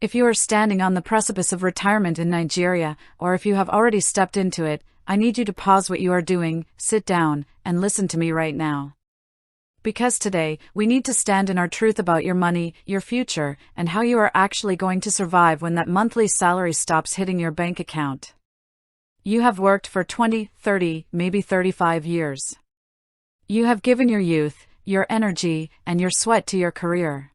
If you are standing on the precipice of retirement in Nigeria, or if you have already stepped into it, I need you to pause what you are doing, sit down, and listen to me right now. Because today, we need to stand in our truth about your money, your future, and how you are actually going to survive when that monthly salary stops hitting your bank account. You have worked for 20, 30, maybe 35 years. You have given your youth, your energy, and your sweat to your career.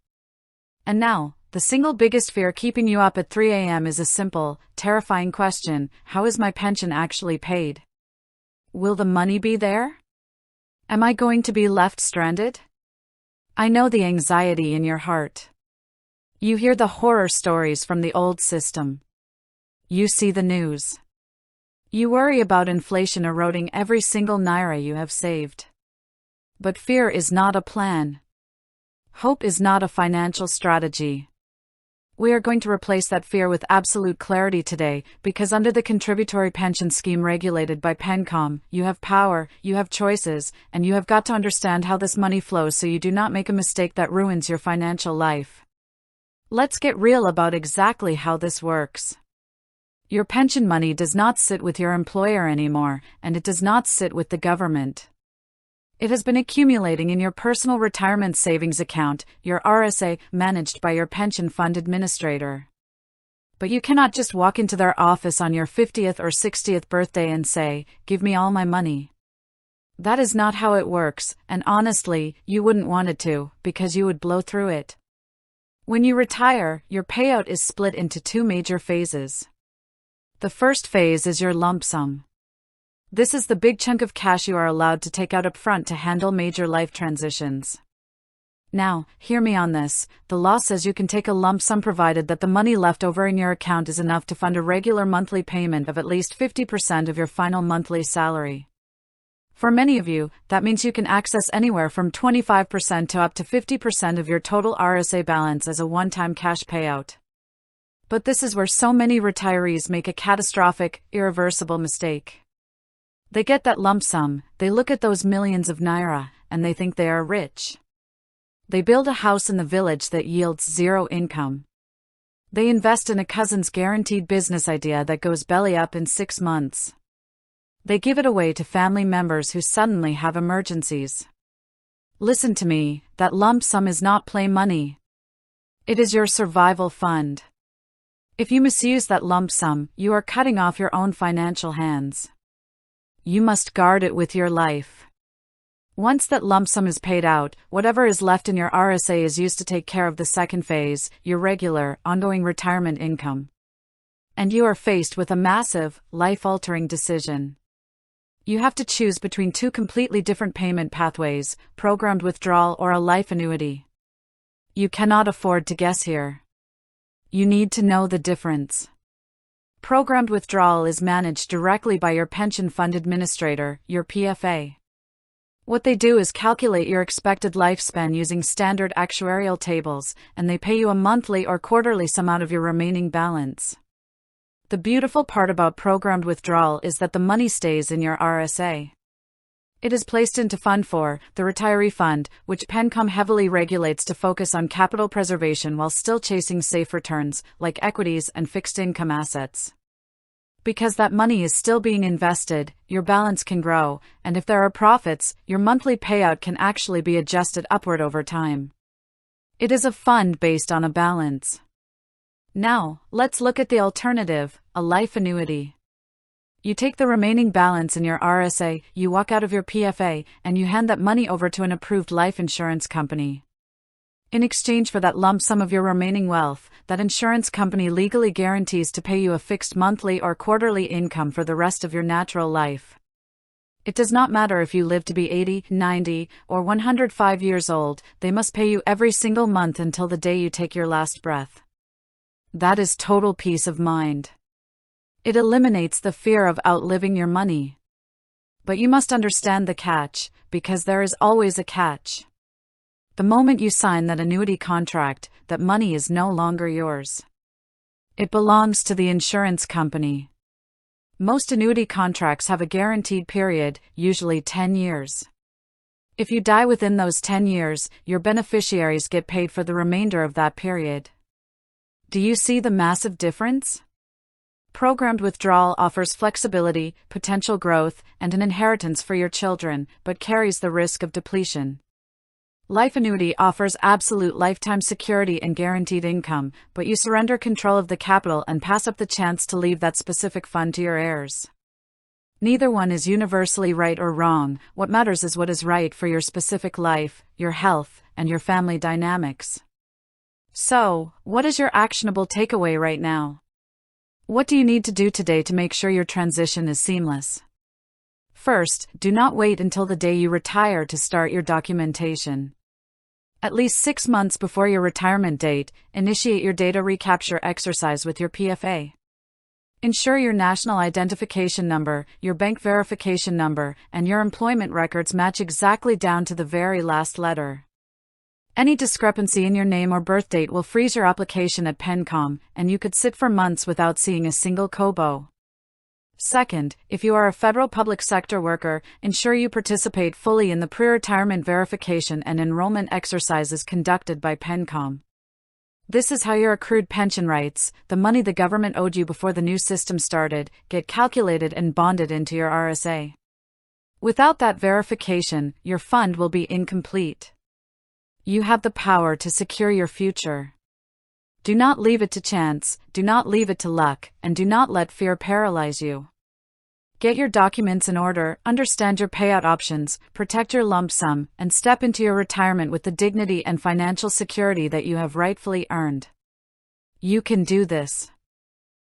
And now, the single biggest fear keeping you up at 3 a.m. is a simple, terrifying question: how is my pension actually paid? Will the money be there? Am I going to be left stranded? I know the anxiety in your heart. You hear the horror stories from the old system. You see the news. You worry about inflation eroding every single naira you have saved. But fear is not a plan. Hope is not a financial strategy. We are going to replace that fear with absolute clarity today, because under the Contributory Pension Scheme regulated by PenCom, you have power, you have choices, and you have got to understand how this money flows so you do not make a mistake that ruins your financial life. Let's get real about exactly how this works. Your pension money does not sit with your employer anymore, and it does not sit with the government. It has been accumulating in your personal retirement savings account, your RSA, managed by your pension fund administrator. But you cannot just walk into their office on your 50th or 60th birthday and say, "Give me all my money." That is not how it works, and honestly, you wouldn't want it to, because you would blow through it. When you retire, your payout is split into two major phases. The first phase is your lump sum. This is the big chunk of cash you are allowed to take out up front to handle major life transitions. Now, hear me on this: the law says you can take a lump sum provided that the money left over in your account is enough to fund a regular monthly payment of at least 50% of your final monthly salary. For many of you, that means you can access anywhere from 25% to up to 50% of your total RSA balance as a one-time cash payout. But this is where so many retirees make a catastrophic, irreversible mistake. They get that lump sum, they look at those millions of naira, and they think they are rich. They build a house in the village that yields zero income. They invest in a cousin's guaranteed business idea that goes belly up in 6 months. They give it away to family members who suddenly have emergencies. Listen to me, that lump sum is not play money. It is your survival fund. If you misuse that lump sum, you are cutting off your own financial hands. You must guard it with your life. Once that lump sum is paid out, whatever is left in your RSA is used to take care of the second phase, your regular, ongoing retirement income. And you are faced with a massive, life-altering decision. You have to choose between two completely different payment pathways: programmed withdrawal or a life annuity. You cannot afford to guess here. You need to know the difference. Programmed withdrawal is managed directly by your pension fund administrator, your PFA. What they do is calculate your expected lifespan using standard actuarial tables, and they pay you a monthly or quarterly sum out of your remaining balance. The beautiful part about programmed withdrawal is that the money stays in your RSA. It is placed into Fund 4, the retiree fund, which PenCom heavily regulates to focus on capital preservation while still chasing safe returns, like equities and fixed income assets. Because that money is still being invested, your balance can grow, and if there are profits, your monthly payout can actually be adjusted upward over time. It is a fund based on a balance. Now, let's look at the alternative, a life annuity. You take the remaining balance in your RSA, you walk out of your PFA, and you hand that money over to an approved life insurance company. In exchange for that lump sum of your remaining wealth, that insurance company legally guarantees to pay you a fixed monthly or quarterly income for the rest of your natural life. It does not matter if you live to be 80, 90, or 105 years old, they must pay you every single month until the day you take your last breath. That is total peace of mind. It eliminates the fear of outliving your money. But you must understand the catch, because there is always a catch. The moment you sign that annuity contract, that money is no longer yours. It belongs to the insurance company. Most annuity contracts have a guaranteed period, usually 10 years. If you die within those 10 years, your beneficiaries get paid for the remainder of that period. Do you see the massive difference? Programmed withdrawal offers flexibility, potential growth, and an inheritance for your children, but carries the risk of depletion. Life Annuity offers absolute lifetime security and guaranteed income, but you surrender control of the capital and pass up the chance to leave that specific fund to your heirs. Neither one is universally right or wrong. What matters is what is right for your specific life, your health, and your family dynamics. So, what is your actionable takeaway right now? What do you need to do today to make sure your transition is seamless? First, do not wait until the day you retire to start your documentation. At least 6 months before your retirement date, initiate your data recapture exercise with your PFA. Ensure your national identification number, your bank verification number, and your employment records match exactly down to the very last letter. Any discrepancy in your name or birth date will freeze your application at PenCom, and you could sit for months without seeing a single kobo. Second, if you are a federal public sector worker, ensure you participate fully in the pre-retirement verification and enrollment exercises conducted by PenCom. This is how your accrued pension rights, the money the government owed you before the new system started, get calculated and bonded into your RSA. Without that verification, your fund will be incomplete. You have the power to secure your future. Do not leave it to chance, do not leave it to luck, and do not let fear paralyze you. Get your documents in order, understand your payout options, protect your lump sum, and step into your retirement with the dignity and financial security that you have rightfully earned. You can do this.